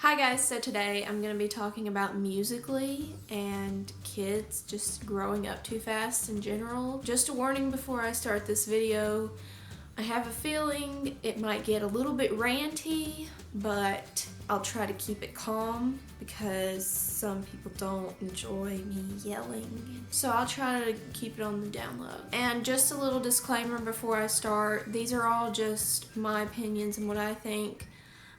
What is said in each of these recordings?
Hi guys, so today I'm going to be talking about Musical.ly and kids just growing up too fast in general. Just a warning before I start this video, I have a feeling it might get a little bit ranty, but I'll try to keep it calm because some people don't enjoy me yelling. So I'll try to keep it on the down low. And just a little disclaimer before I start, these are all just my opinions and what I think.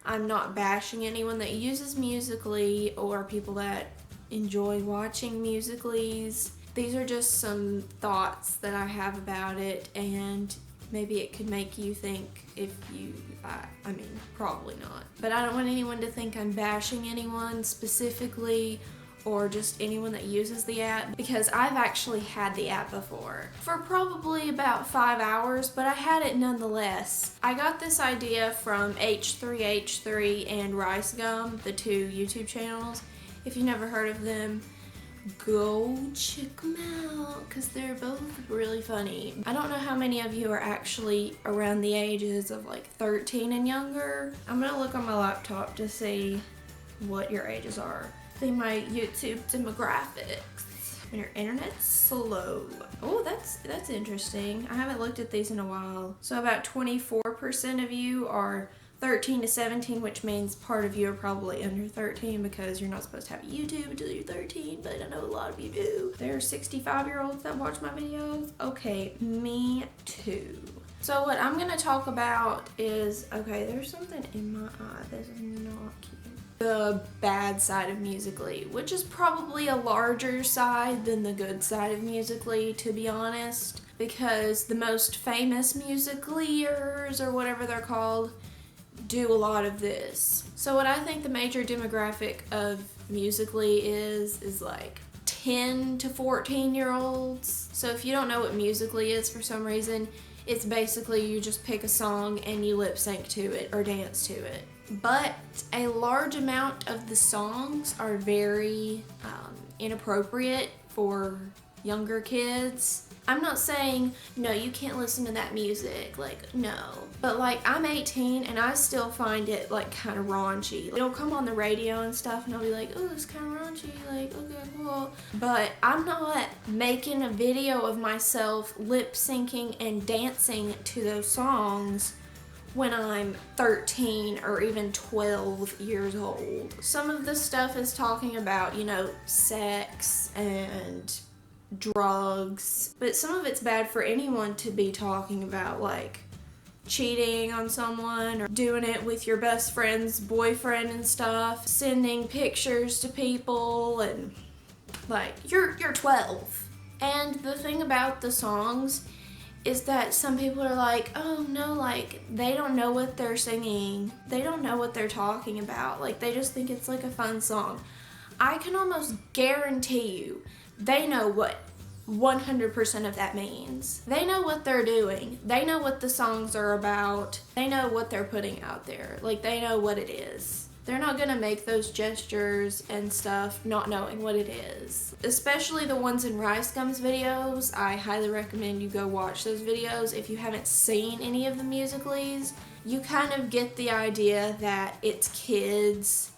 I'm not bashing anyone that uses Musical.ly or people that enjoy watching Musical.lys. These are just some thoughts that I have about it, and maybe it could make you think if you, I mean, probably not. But I don't want anyone to think I'm bashing anyone specifically or just anyone that uses the app, because I've actually had the app before for probably about 5 hours, but I had it nonetheless. I got this idea from H3H3 and Rice Gum, the two YouTube channels. If you've never heard of them, go check them out because they're both really funny. I don't know how many of you are actually around the ages of like 13 and younger. I'm gonna look on my laptop to see what your ages are. See my YouTube demographics. When your internet's slow. Oh, that's interesting. I haven't looked at these in a while. So about 24% of you are 13 to 17, which means part of you are probably under 13 because you're not supposed to have a YouTube until you're 13, but I know a lot of you do. There are 65-year-olds that watch my videos. Okay, me too. So what I'm gonna talk about is, okay, there's something in my eye. This is not cute. The bad side of Musical.ly, which is probably a larger side than the good side of Musical.ly, to be honest, because the most famous Musical.lyers, or whatever they're called, do a lot of this. So what I think the major demographic of Musical.ly is like 10 to 14-year-olds. So if you don't know what Musical.ly is for some reason, it's basically you just pick a song and you lip sync to it or dance to it. But a large amount of the songs are very inappropriate for younger kids. I'm not saying, no, you can't listen to that music, like, no. But like, I'm 18 and I still find it like kind of raunchy. It'll come on the radio and stuff and I'll be like, oh, it's kind of raunchy, like, okay, cool. But I'm not making a video of myself lip syncing and dancing to those songs when I'm 13 or even 12 years old. Some of the stuff is talking about, you know, sex and drugs, but some of it's bad for anyone to be talking about, like cheating on someone or doing it with your best friend's boyfriend and stuff, sending pictures to people, and like, you're 12. And the thing about the songs is that some people are like, oh no, like, they don't know what they're singing. They don't know what they're talking about. Like, they just think it's like a fun song. I can almost guarantee you they know what 100% of that means. They know what they're doing. They know what the songs are about. They know what they're putting out there. Like, they know what it is. They're not gonna make those gestures and stuff not knowing what it is. Especially the ones in Rice Gum's videos. I highly recommend you go watch those videos. If you haven't seen any of the Musical.lys, you kind of get the idea that it's kids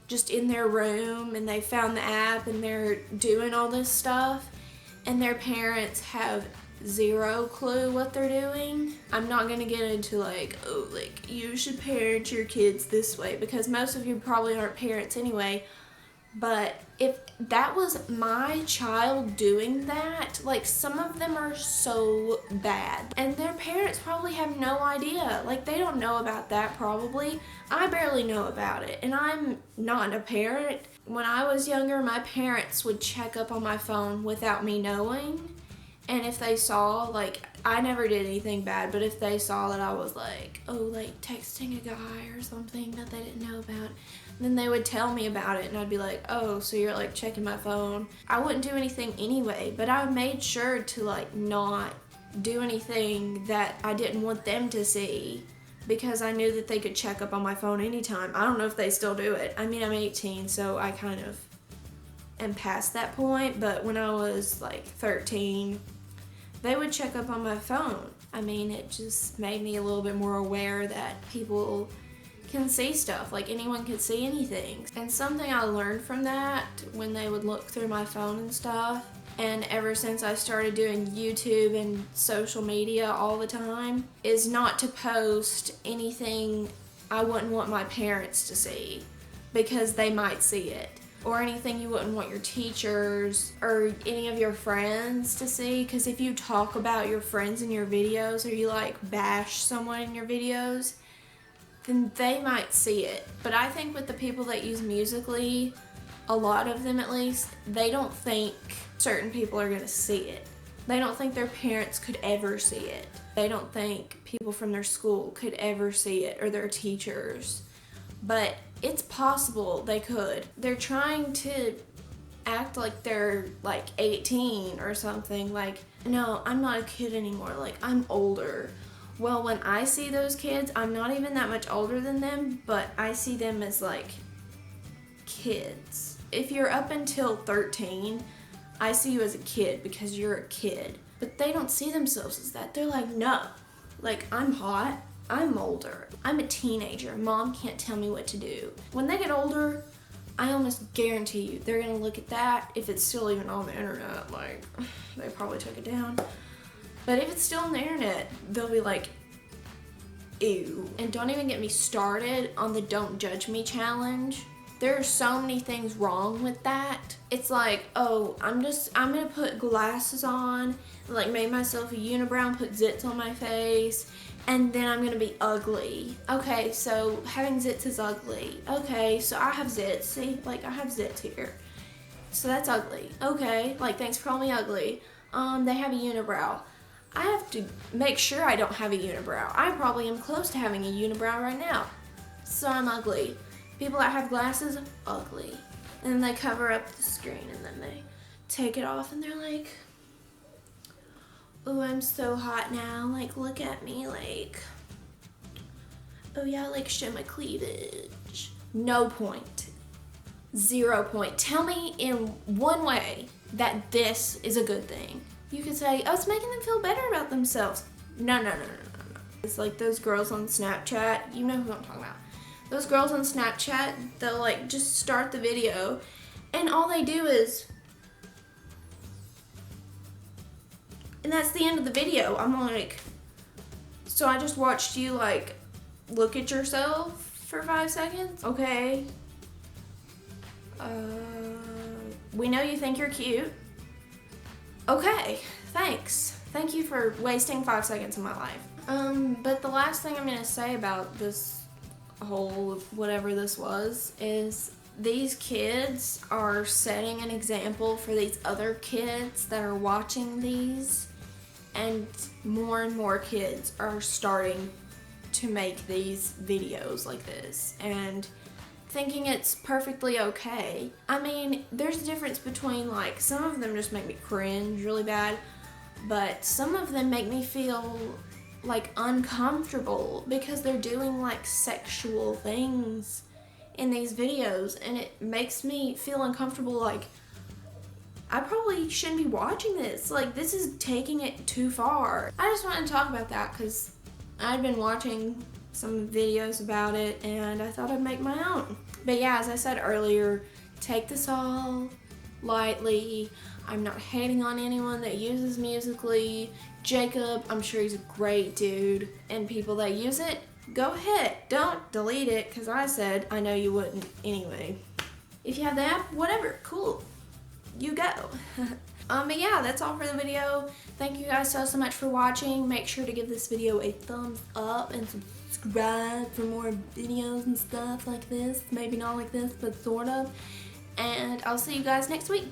just in their room and they found the app and they're doing all this stuff and their parents have zero clue what they're doing. I'm not gonna get into like, oh, like, you should parent your kids this way, because most of you probably aren't parents anyway. But if that was my child doing that, like, some of them are so bad and their parents probably have no idea. Like, they don't know about that probably. I barely know about it, and I'm not a parent. When I was younger, my parents would check up on my phone without me knowing. And if they saw, like, I never did anything bad, but if they saw that I was like, oh, like, texting a guy or something that they didn't know about, then they would tell me about it, and I'd be like, oh, so you're, like, checking my phone. I wouldn't do anything anyway, but I made sure to, like, not do anything that I didn't want them to see, because I knew that they could check up on my phone anytime. I don't know if they still do it. I mean, I'm 18, so I kind of am past that point, but when I was, like, 13... they would check up on my phone. I mean, it just made me a little bit more aware that people can see stuff. Like, anyone could see anything. And something I learned from that when they would look through my phone and stuff, and ever since I started doing YouTube and social media all the time, is not to post anything I wouldn't want my parents to see, because they might see it. Or anything you wouldn't want your teachers or any of your friends to see, because if you talk about your friends in your videos, or you like bash someone in your videos, then they might see it. But I think with the people that use Musical.ly, a lot of them at least, they don't think certain people are going to see it. They don't think their parents could ever see it. They don't think people from their school could ever see it, or their teachers. But it's possible they could. They're trying to act like they're like 18 or something. Like, no, I'm not a kid anymore. Like, I'm older. Well, when I see those kids, I'm not even that much older than them, but I see them as like kids. If you're up until 13, I see you as a kid because you're a kid. But they don't see themselves as that. They're like, no, like, I'm hot. I'm older. I'm a teenager. Mom can't tell me what to do. When they get older, I almost guarantee you they're gonna look at that, if it's still even on the internet. Like, they probably took it down. But if it's still on the internet, they'll be like, ew. And don't even get me started on the Don't Judge Me challenge. There are so many things wrong with that. It's like, oh, I'm gonna put glasses on, like make myself a unibrow and put zits on my face, and then I'm gonna be ugly. Okay, so having zits is ugly. Okay, so I have zits. See, like, I have zits here. So that's ugly. Okay, like, thanks for calling me ugly. They have a unibrow. I have to make sure I don't have a unibrow. I probably am close to having a unibrow right now. So I'm ugly. People that have glasses, ugly. And then they cover up the screen, and then they take it off, and they're like, oh, I'm so hot now, like, look at me, like, oh yeah, like, show my cleavage. No point. 0 point. Tell me in one way that this is a good thing. You could say, oh, it's making them feel better about themselves. No. It's like those girls on Snapchat. You know who I'm talking about. Those girls on Snapchat, they'll, like, just start the video, and all they do is, and that's the end of the video. I'm like, so I just watched you, like, look at yourself for 5 seconds? Okay. We know you think you're cute. Okay, thanks. Thank you for wasting 5 seconds of my life. But the last thing I'm gonna say about this whole whatever this was is these kids are setting an example for these other kids that are watching these, and more kids are starting to make these videos like this and thinking it's perfectly okay. I mean, there's a difference between, like, some of them just make me cringe really bad, but some of them make me feel like uncomfortable because they're doing like sexual things in these videos, and it makes me feel uncomfortable. Like, I probably shouldn't be watching this. Like, this is taking it too far. I just wanted to talk about that because I'd been watching some videos about it and I thought I'd make my own. But yeah, as I said earlier, take this all lightly. I'm not hating on anyone that uses Musical.ly. Jacob, I'm sure he's a great dude. And people that use it, go ahead. Don't delete it, because I said I know you wouldn't anyway. If you have the app, whatever, cool. You go. But yeah, that's all for the video. Thank you guys so much for watching. Make sure to give this video a thumbs up and subscribe for more videos and stuff like this. Maybe not like this, but sort of. And I'll see you guys next week.